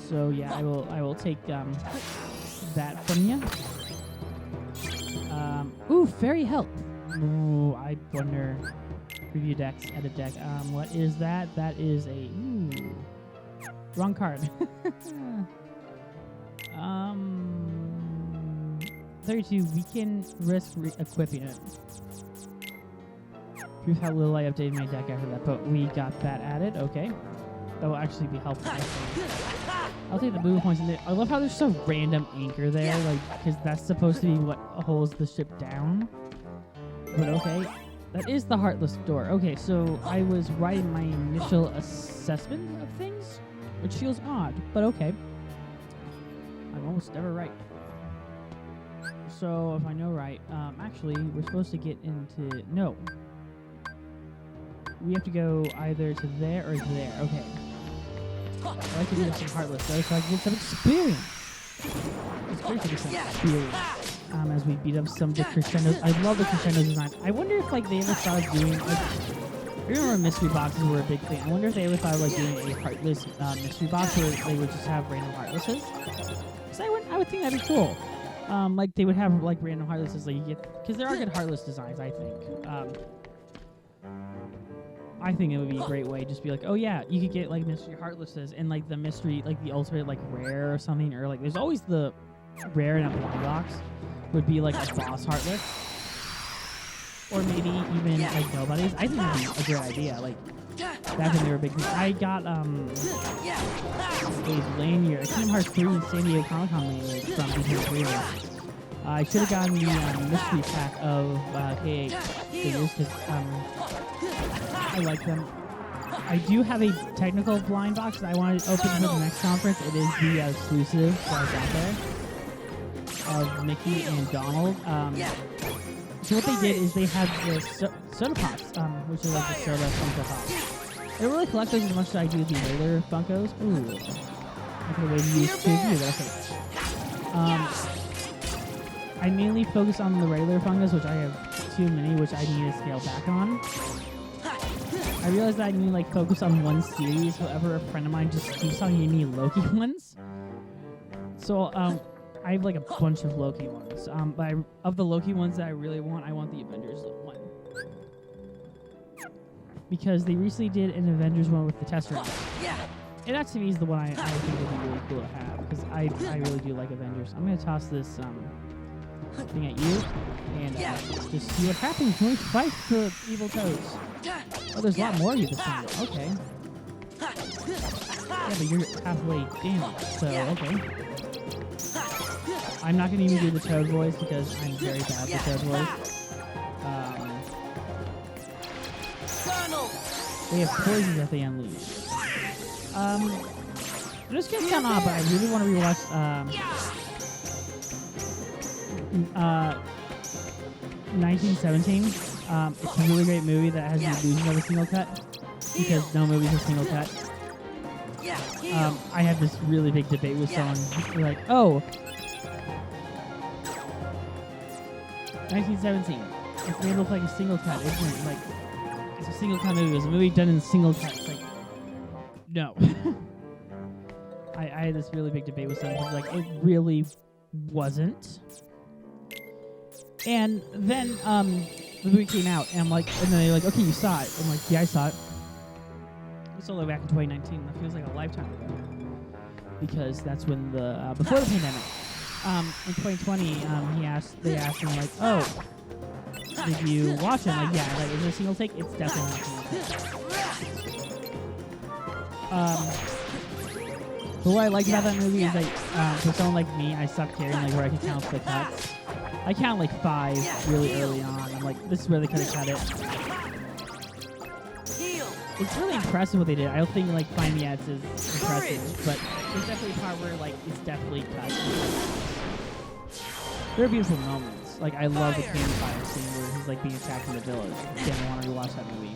So yeah, I will take that from you. Ooh, fairy help. Ooh, I wonder. Preview decks, edit deck. What is that? That is a wrong card. 32. We can risk equipping it. Proof how little I updated my deck after that, but we got that added. Okay, that will actually be helpful. I'll take the blue points in there. I love how there's some random anchor there, like because that's supposed to be what holds the ship down. But okay. That is the Heartless door. Okay, so I was right in my initial assessment of things, which feels odd, but okay. I'm almost never right. So if I know right, actually, we're supposed to get into... No. We have to go either to there or there. Okay. I'd like to get some Heartless though, so I can get some experience. It's great to get some experience. As we beat up some of the crescendos. I love the crescendo design. I wonder if like they ever thought of doing like, I remember mystery boxes were a big thing. I wonder if they ever thought of like doing a heartless mystery box where they would just have random heartlesses. Because I would think that'd be cool. Like they would have like random heartlesses like you get, because there are good heartless designs. I think it would be a great way, just be like, oh yeah, you could get like mystery heartlesses and like the mystery, like the ultimate like rare or something, or like there's always the rare in a blind box. Would be like a boss heartless, or maybe even like nobodies. I think that'd be a great idea. Like back when they were big. I got a lanyard, a Kingdom Hearts 3 and San Diego Comic Con lanyard from BT3. I should have gotten the mystery pack of K8 figures because I like them. I do have a technical blind box that I want to open for the next conference. It is the exclusive that's out there of Mickey and Donald. So what they did is they had the soda pops, which is like the soda Funko Pops. I don't really collect those as much as I do the regular Funkos. Ooh, I could have waited to use two of you, but okay. I mainly focus on the regular Funkos, which I have too many, which I need to scale back on. I realized that I need to like focus on one series. However, a friend of mine just keeps on giving me Loki ones. So I have like a bunch of Loki ones. But of the Loki ones that I really want, I want the Avengers one. Because they recently did an Avengers one with the Tesseract. And that to me is the one I think would be really cool to have. Because I really do like Avengers. I'm going to toss this thing at you. And just see what happens when we fight the evil toads. Oh, there's a lot more of you this time. Okay. Yeah, but you're halfway damaged. So, okay. I'm not going to even do the Toad voice because I'm very bad with Toad voice. They have poison that they unleash. This gets kind of odd, but I really want to rewatch 1917. It's a really great movie that has the illusion of a single cut because no movie's a single cut. I had this really big debate with someone like, oh, 1917. It's made to look like a single cut, isn't it? Like, it's a single cut movie. It's a movie done in single cuts. Like, no. I had this really big debate with someone. Like, it really wasn't. And then the movie came out, and I'm like, and then they're like, okay, you saw it. I'm like, yeah, I saw it. It's all the way back in 2019. That feels like a lifetime ago. Because that's when the before the pandemic. In 2020, they asked me like, oh, did you watch it? I'm like, yeah. Like, is it a single take? It's definitely not a single take. But what I like about that movie is like, for someone like me, I stopped caring like where I could count the cuts. I count like 5 really early on. I'm like, this is where they could have cut it. It's really impressive what they did. I don't think like Find the Ads is impressive, but there's definitely a part where like it's definitely cut. There are beautiful moments. Like I love the candy fire scene where he's like being attacked in the village. Again, I want to rewatch that movie.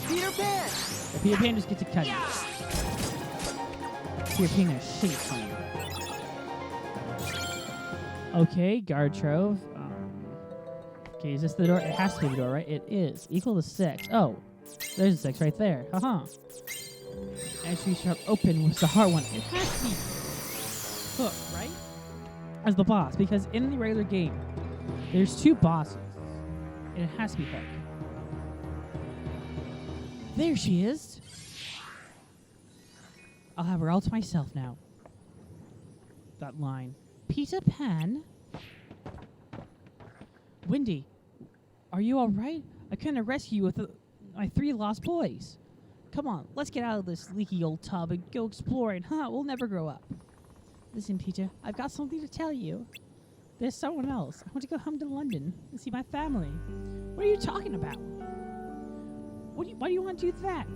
Peter Pan! If Peter Pan just gets a cut. Peter Pan is shit from you. Okay, guard trove. Okay, is this the door? It has to be the door, right? It is. Equal to 6. Oh, there's a 6 right there. Haha. Actually, shut open was the hard one. It has to be Hook, right? As the boss, because in the regular game, there's 2 bosses, and it has to be Hook. There she is. I'll have her all to myself now. That line. Peter Pan? Wendy, are you alright? I couldn't rescue you with my 3 lost boys. Come on, let's get out of this leaky old tub and go exploring. We'll never grow up. Listen, Peter, I've got something to tell you. There's someone else. I want to go home to London and see my family. What are you talking about? Why do you want to do that?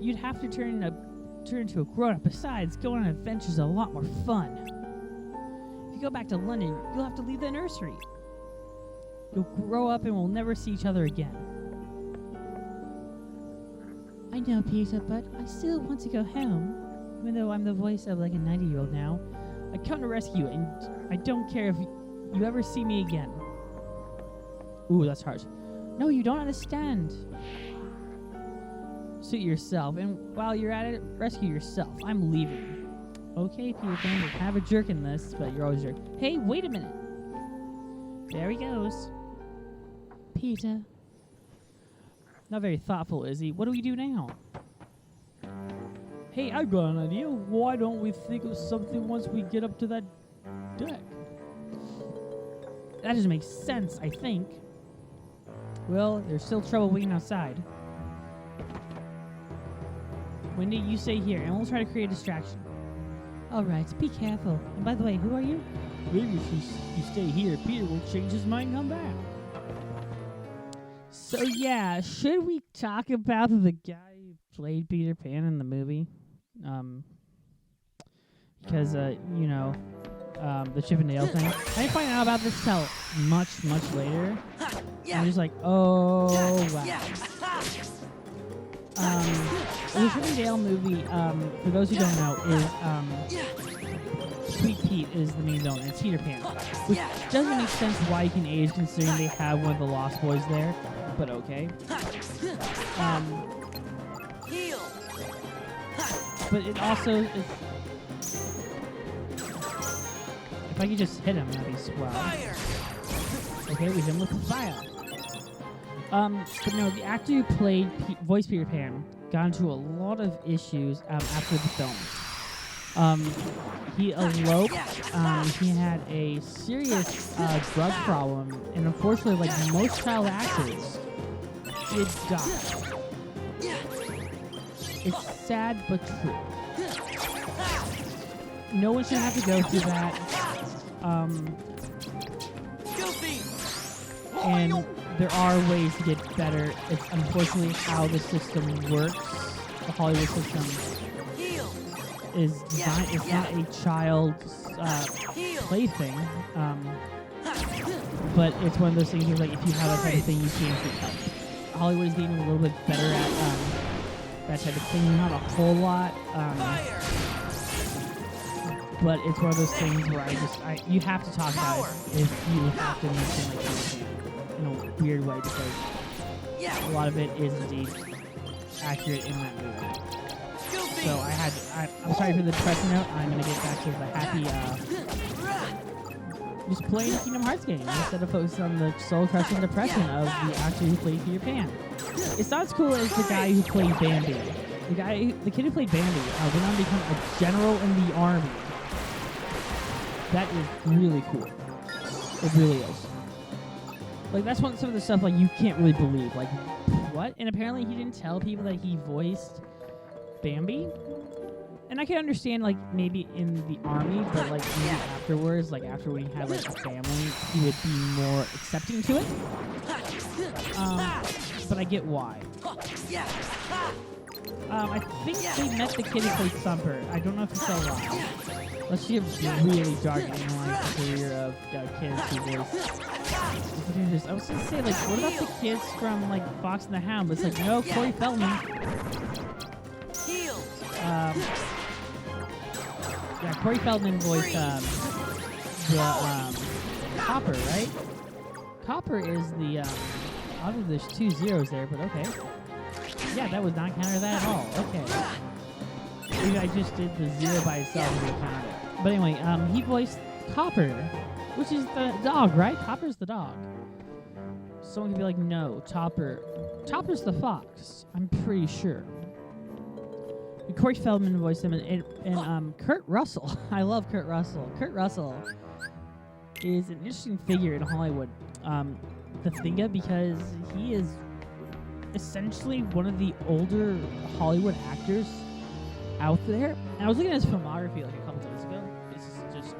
You'd have to turn into a grown-up. Besides, going on adventures is a lot more fun. If you go back to London, you'll have to leave the nursery. You'll grow up and we'll never see each other again. I know, Peter, but I still want to go home. Even though I'm the voice of like a 90-year-old now, I come to rescue you, and I don't care if you ever see me again. Ooh, that's harsh. No, you don't understand. Suit yourself, and while you're at it, rescue yourself. I'm leaving. Okay, Peter Pan, you're kind of a jerk in this, but you're always a jerk. Hey, wait a minute. There he goes. Peter. Not very thoughtful, is he? What do we do now? Hey, I've got an idea. Why don't we think of something once we get up to that deck? That doesn't make sense, I think. Well, there's still trouble waiting outside. Wendy, you stay here, and we'll try to create a distraction. Alright, be careful. And by the way, who are you? Maybe if you stay here, Peter will change his mind and come back. So yeah, should we talk about the guy who played Peter Pan in the movie? Because, the Chip and Dale thing. I didn't find out about this till much later. I'm just like, oh, wow. The Chip and Dale movie, for those who don't know, is, Sweet Pete is the main villain. It's Peter Pan. Which doesn't make sense why he can age considering they have one of the Lost Boys there. But okay. But it also is. If I could just hit him, that'd be swell. Okay, we hit him with fire. But no, the actor who played voiced Peter Pan got into a lot of issues after the film. He eloped. He had a serious drug problem, and unfortunately, like most child actors, did die. It's sad but true. No one should have to go through that. And there are ways to get better. It's unfortunately how the system works. The Hollywood system is designed. It's not a child's plaything. But it's one of those things where, like, if you have that type of thing, you can't get help. Hollywood is getting a little bit better at that type of thing. Not a whole lot. But it's one of those things where you have to talk about it if you have to mention like Peter Pan in a weird way, because a lot of it is indeed accurate in that movie. So I'm sorry for the depressing note. I'm gonna get back to the happy, just playing a Kingdom Hearts game instead of focusing on the soul-crushing depression of the actor who played Peter Pan. It's not as cool as the guy who played Bambi. The kid who played Bambi went on to become a general in the army. That is really cool. It really is. Like, that's some of the stuff, like, you can't really believe. Like, what? And apparently he didn't tell people that he voiced Bambi? And I can understand, like, maybe in the army, but, like, maybe afterwards, like, after when he had, like, a family, he would be more accepting to it. But I get why. I think they met the kid who played Thumper. I don't know if he's still alive. Let's see a really dark analyze the career of kids who voice. I was gonna say, like, what about the kids from, like, Fox and the Hound? But it's like, no, Corey Feldman. Corey Feldman voiced Copper, right? Copper is the obviously there's 2 zeros there, but okay. Yeah, that would not counter that at all. Okay. Maybe I just did the 0 by itself and didn't count it. But anyway, he voiced Copper, which is the dog, right? Copper's the dog. Someone could be like, no, Topper's the fox. I'm pretty sure. And Corey Feldman voiced him, and Kurt Russell. I love Kurt Russell. Kurt Russell is an interesting figure in Hollywood to think of because he is essentially one of the older Hollywood actors out there. And I was looking at his filmography like a couple days ago. This is just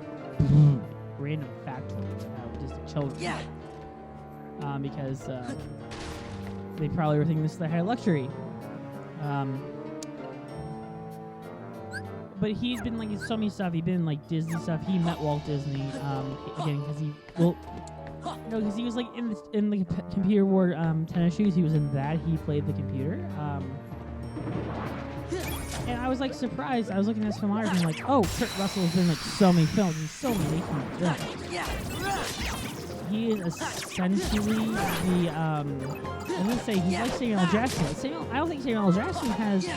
random factoid about Disney children. Yeah. Because they probably were thinking this is the high luxury. But he's been like in so many stuff. He's been in like Disney stuff. He met Walt Disney again because because he was like in the Computer War tennis shoes. He was in that. He played the computer. And I was like surprised. I was looking at his filmography and like, oh, Kurt Russell has been like so many films. He's so many films. He is essentially the I'm gonna say he's like Samuel L. Jackson. I don't think Samuel L. Jackson has.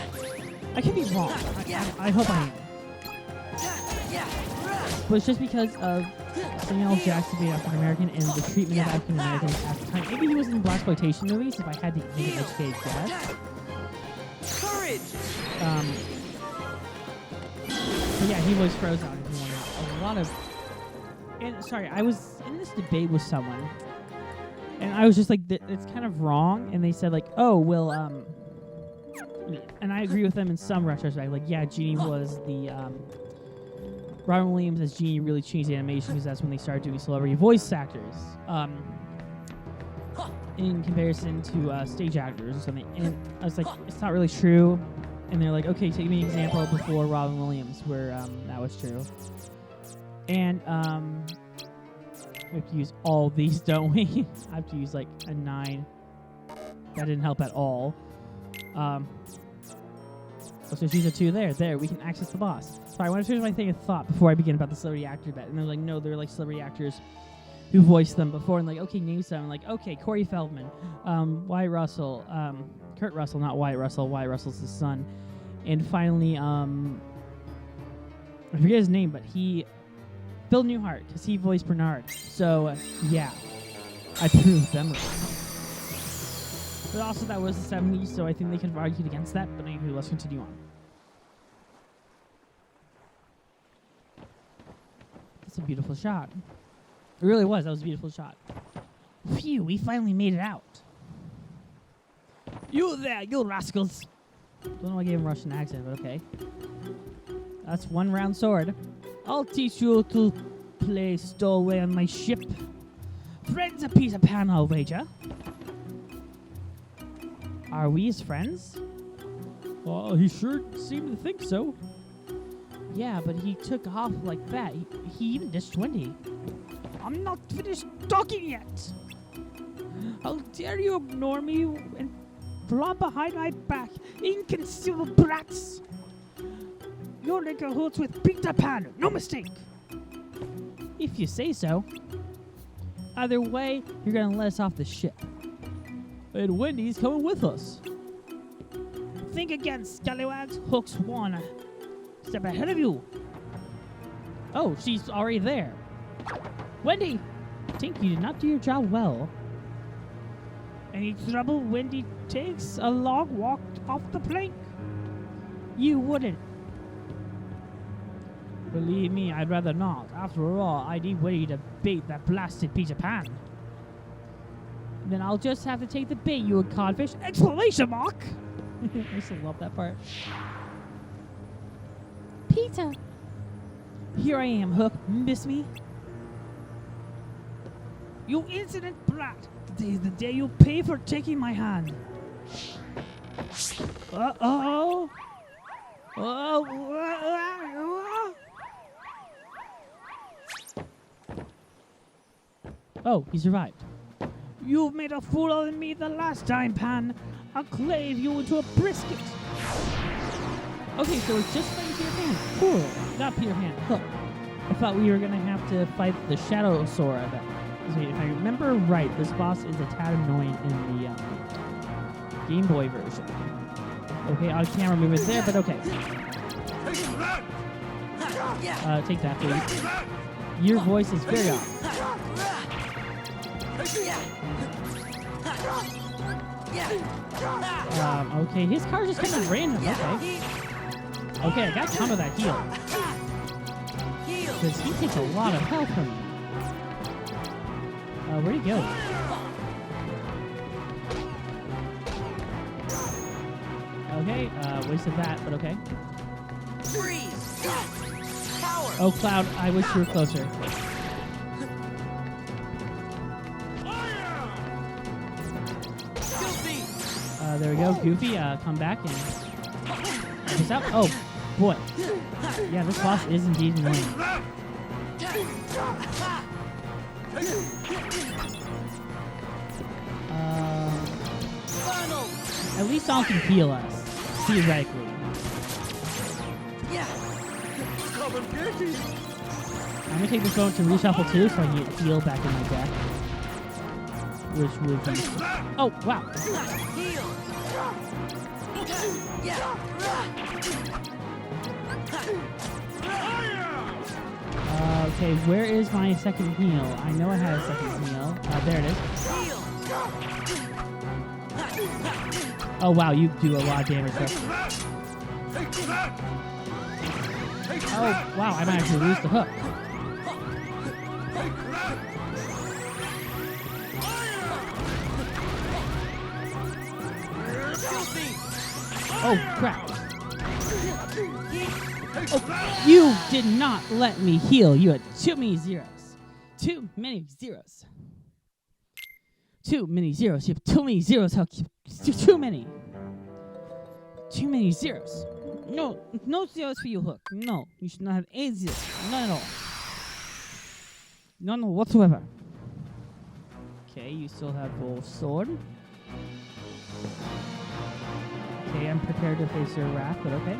I could be wrong. I hope I am. But it's just because of Samuel L. Jackson being African American and the treatment of African Americans at the time. Maybe he was in blaxploitation movies. If I had to make an educated guess. Courage. But yeah, he was frozen. If you want a lot of. And sorry, I was in this debate with someone, and I was just like, it's kind of wrong. And they said like, oh well, and I agree with them in some retrospect. Like, yeah, Genie was the Robin Williams as Genie really changed the animation because that's when they started doing celebrity voice actors. In comparison to stage actors or something. And I was like, it's not really true. And they're like, okay, take me an example before Robin Williams where that was true. And we have to use all these, don't we? I have to use like a 9. That didn't help at all. Let's just use a 2 there. There, we can access the boss. Sorry, I want to finish my thing of thought before I begin about the celebrity actor bet. And they're like, no, they're like celebrity actors who voiced them before. And like, okay, name some. I'm like, okay, Corey Feldman, Wyatt Russell, Kurt Russell, not Wyatt Russell. Wyatt Russell's his son. And finally, I forget his name, but Phil Newhart, because he voiced Bernard. So, yeah, I proved them wrong. But also, that was the 70s, so I think they could have argued against that. But anyway, let's continue on. That's a beautiful shot. It really was. That was a beautiful shot. Phew, we finally made it out. You there, you rascals. Don't know why I gave him a Russian accent, but okay. That's one round sword. I'll teach you to play stowaway on my ship. Friends a piece of pan, I'll wager. Are we his friends? Well, he sure seemed to think so. Yeah, but he took off like that. He even dished Wendy. I'm not finished talking yet. How dare you ignore me and flop behind my back, inconceivable brats! You're in cahoots with Peter Pan, no mistake. If you say so. Either way, you're gonna let us off the ship. And Wendy's coming with us. Think again, scallywags. Hook's one step ahead of you. Oh, she's already there. Wendy! Think you did not do your job well. Any trouble Wendy takes a long walk off the plank? You wouldn't. Believe me, I'd rather not. After all, I need Wendy to bait that blasted Peter Pan. Then I'll just have to take the bait, you codfish! Exclamation mark! I still love that part. Peter! Here I am, Hook. Miss me? You insolent brat! Today's the day you pay for taking my hand. Uh-oh! Oh, he survived. You've made a fool of me the last time, Pan. I'll clave you into a brisket. Okay, so it's just like Peter Pan. Cool. Not Peter Pan. Hook. I thought we were gonna have to fight the Shadow Sora. If I remember right, this boss is a tad annoying in the Game Boy version. Okay, on camera movement there, but okay. Take that, please. Your voice is very off. Okay, his car's just kind of random. Okay. Okay, I got some of that heal. Because he takes a lot of health from me. Where'd he go? Okay, wasted that, but okay. Oh, Cloud, I wish you were closer. There we go, Goofy, come back and check this out. Oh, boy. Yeah, this boss is indeed annoying. At least Sonic can heal us, theoretically. I'm gonna take this moment to reshuffle too, so I can get heal back in my deck. Which would be... Oh, wow. Okay, where is my second heal? I know I had a second heal. There it is. Oh, wow, you do a lot of damage there. Oh, wow, I might actually lose the hook. Oh, crap. Oh, you did not let me heal. You had too many zeros. Too many zeros. Too many zeros. You have too many zeros. Too many. Too many zeros. No, no zeros for you, Hook. No, you should not have any zeros. None at all. None whatsoever. Okay, you still have full sword. Okay, I'm prepared to face your wrath, but okay.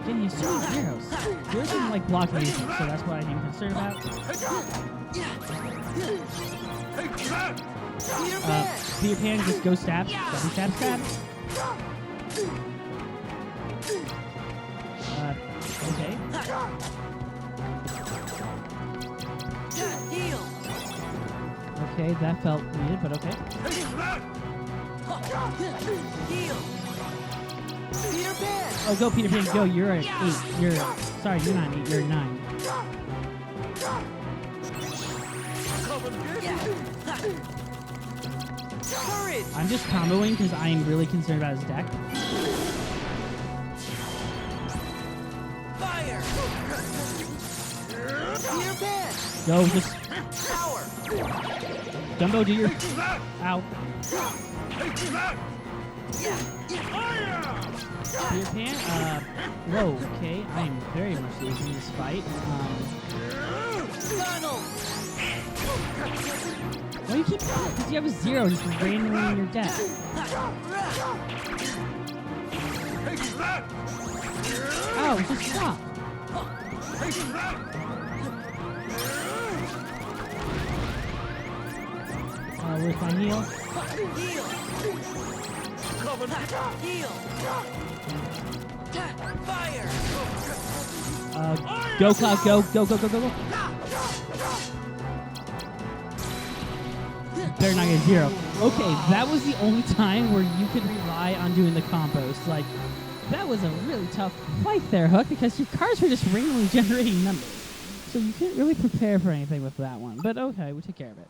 Again, you have so many zeros. Zeros didn't like block anything, so that's what I'm concerned about. Peter Pan, just go stab. Stabby stab stab. Okay. Okay, that felt weird, but okay. Oh, go Peter Pan, go. You're at 8. Sorry, you're not 8, you're at 9. I'm just comboing because I am really concerned about his deck. Fire! Go, just... Dumbo, do your... Ow. Peter Pan, whoa, okay. I am very much losing this fight. Why do you keep... Because you have a 0 just randomly in your deck. Oh, just stop. Where's my heal? Fire! Go, Cloud, go, go, go, go, go, go. Better not get 0. Okay, that was the only time where you could rely on doing the combos. Like, that was a really tough fight there, Hook, because your cards were just randomly generating numbers. So you couldn't really prepare for anything with that one. But okay, we took care of it.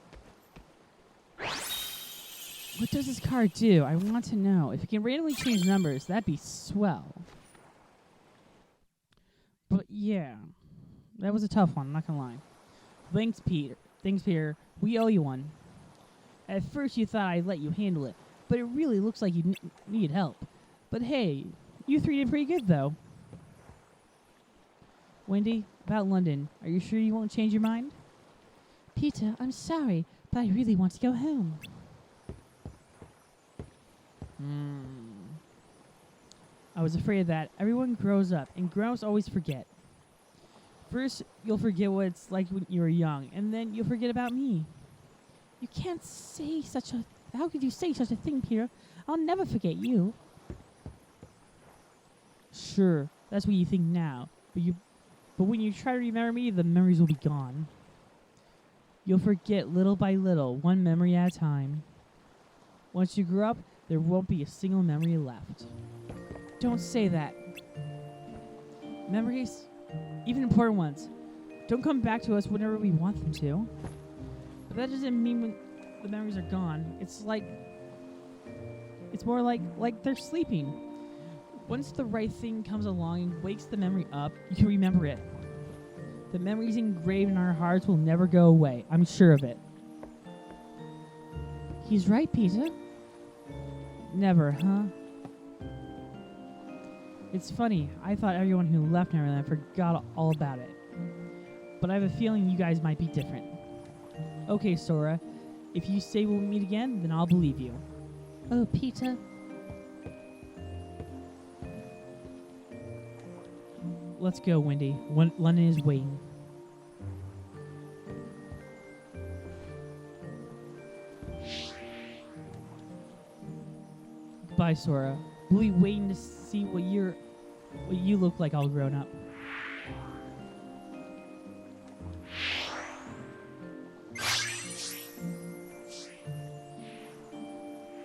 What does this card do? I want to know. If it can randomly change numbers, that'd be swell. But yeah, that was a tough one, I'm not gonna lie. Thanks, Peter. Thanks, Peter. We owe you one. At first you thought I'd let you handle it, but it really looks like you need help. But hey, you 3 did pretty good, though. Wendy, about London, are you sure you won't change your mind? Peter, I'm sorry, but I really want to go home. I was afraid of that. Everyone grows up, and grown-ups always forget. First, you'll forget what it's like when you were young, and then you'll forget about me. You can't say such a How could you say such a thing, Peter? I'll never forget you. Sure, that's what you think now. But when you try to remember me, the memories will be gone. You'll forget little by little, one memory at a time. Once you grow up, there won't be a single memory left. Don't say that. Memories, even important ones, don't come back to us whenever we want them to. But that doesn't mean when the memories are gone. It's more like they're sleeping. Once the right thing comes along and wakes the memory up, you can remember it. The memories engraved in our hearts will never go away. I'm sure of it. He's right, Peter. Never, huh? It's funny. I thought everyone who left Neverland forgot all about it. But I have a feeling you guys might be different. Okay, Sora. If you say we'll meet again, then I'll believe you. Oh, Peter. Let's go, Wendy. London is waiting. Bye, Sora. We'll be waiting to see what you look like all grown up.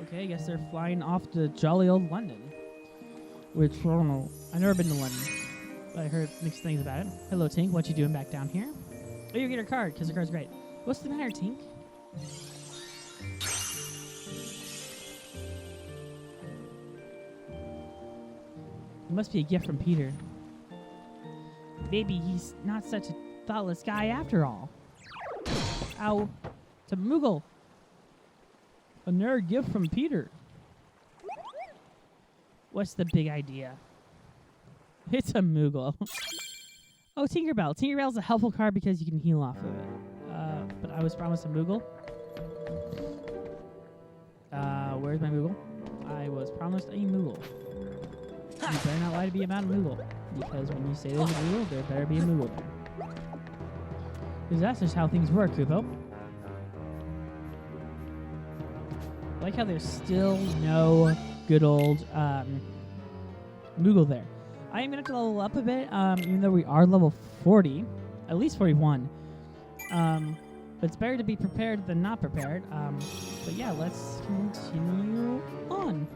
Okay, I guess they're flying off to jolly old London. Which, I don't know. I've never been to London. But I heard mixed things about it. Hello, Tink. What you doing back down here? Oh, you get her card, because her card's great. What's the matter, Tink? It must be a gift from Peter. Maybe he's not such a thoughtless guy after all. Ow. It's a Moogle. Another gift from Peter. What's the big idea? It's a Moogle. Oh, Tinkerbell. Tinkerbell's a helpful card because you can heal off of it. But I was promised a Moogle. Where's my Moogle? I was promised a Moogle. You better not lie to me about a Moogle. Because when you say there's a Moogle, there better be a Moogle there. Because that's just how things work, Kupo. I like how there's still no good old Moogle there. I am going to have to level up a bit, even though we are level 40. At least 41. But it's better to be prepared than not prepared. But yeah, let's continue on.